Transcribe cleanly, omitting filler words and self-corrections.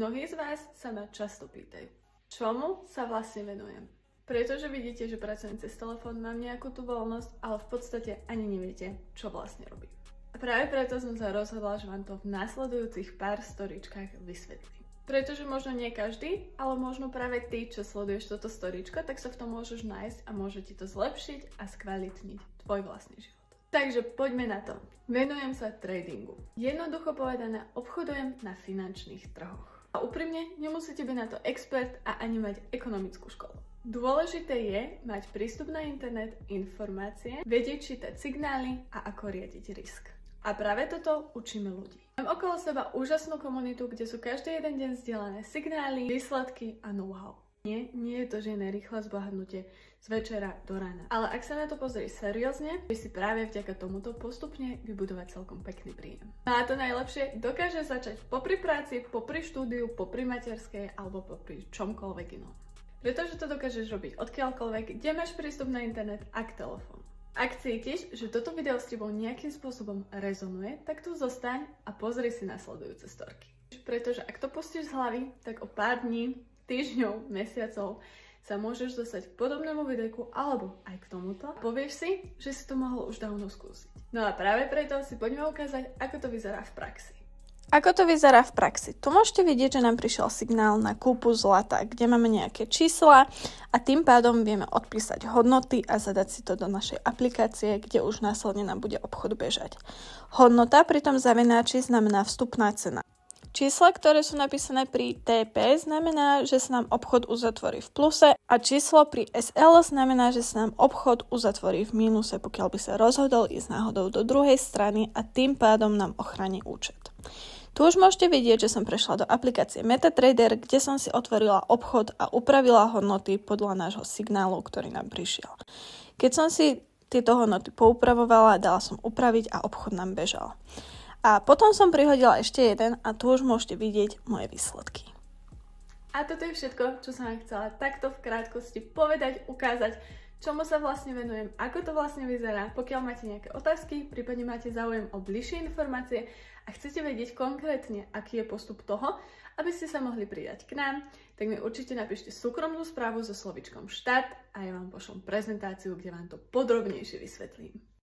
Mnohí z vás sa ma často pýtajú, čomu sa vlastne venujem. Pretože vidíte, že pracujem cez telefón, mám nejakú tú voľnosť, ale v podstate ani neviete, čo vlastne robím. A práve preto som sa rozhodla, že vám to v nasledujúcich pár storíčkach vysvetlím. Pretože možno nie každý, ale možno práve ty, čo sleduješ toto storíčko, tak sa v tom môžeš nájsť a môže ti to zlepšiť a skvalitniť tvoj vlastný život. Takže poďme na to. Venujem sa tradingu. Jednoducho povedané, obchodujem na finančných trhoch. A úprimne, nemusíte byť na to expert a ani mať ekonomickú školu. Dôležité je mať prístup na internet, informácie, vedieť čítať signály a ako riadiť risk. A práve toto učíme ľudí. Mám okolo seba úžasnú komunitu, kde sú každý jeden deň zdieľané signály, výsledky a know-how. Nie je to žiadne rýchle zbohatnutie z večera do rána. Ale ak sa na to pozrieš seriózne, by si práve vďaka tomuto postupne vybudovať celkom pekný príjem. A to najlepšie, dokáže začať popri práci, popri štúdiu, popri materskej alebo popri čomkoľvek inom. Pretože to dokážeš robiť odkiaľkoľvek, kde máš prístup na internet a k telefónu. Ak cítiš, že toto video s tebou nejakým spôsobom rezonuje, tak tu zostaň a pozri si nasledujúce storky. Pretože ak to pustíš z hlavy, tak o pár dní, týždňov, mesiacov sa môžeš dostať k podobnému videjku alebo aj k tomuto. Povieš si, že si to mohol už dávno skúsiť. No a práve preto si poďme ukázať, ako to vyzerá v praxi. Ako to vyzerá v praxi? Tu môžete vidieť, že nám prišiel signál na kúpu zlata, kde máme nejaké čísla a tým pádom vieme odpísať hodnoty a zadať si to do našej aplikácie, kde už následne nám bude obchod bežať. Hodnota pri tom zavináči znamená vstupná cena. Čísla, ktoré sú napísané pri TP, znamená, že sa nám obchod uzatvorí v pluse a číslo pri SL znamená, že sa nám obchod uzatvorí v mínuse, pokiaľ by sa rozhodol ísť náhodou do druhej strany a tým pádom nám ochráni účet. Tu už môžete vidieť, že som prešla do aplikácie MetaTrader, kde som si otvorila obchod a upravila hodnoty podľa nášho signálu, ktorý nám prišiel. Keď som si tieto hodnoty poupravovala, dala som upraviť a obchod nám bežal. A potom som prihodila ešte jeden a tu už môžete vidieť moje výsledky. A toto je všetko, čo som vám chcela takto v krátkosti povedať, ukázať, čomu sa vlastne venujem, ako to vlastne vyzerá. Pokiaľ máte nejaké otázky, prípadne máte záujem o bližšie informácie a chcete vedieť konkrétne, aký je postup toho, aby ste sa mohli pridať k nám, tak mi určite napíšte súkromnú správu so slovičkom štart a ja vám pošlem prezentáciu, kde vám to podrobnejšie vysvetlím.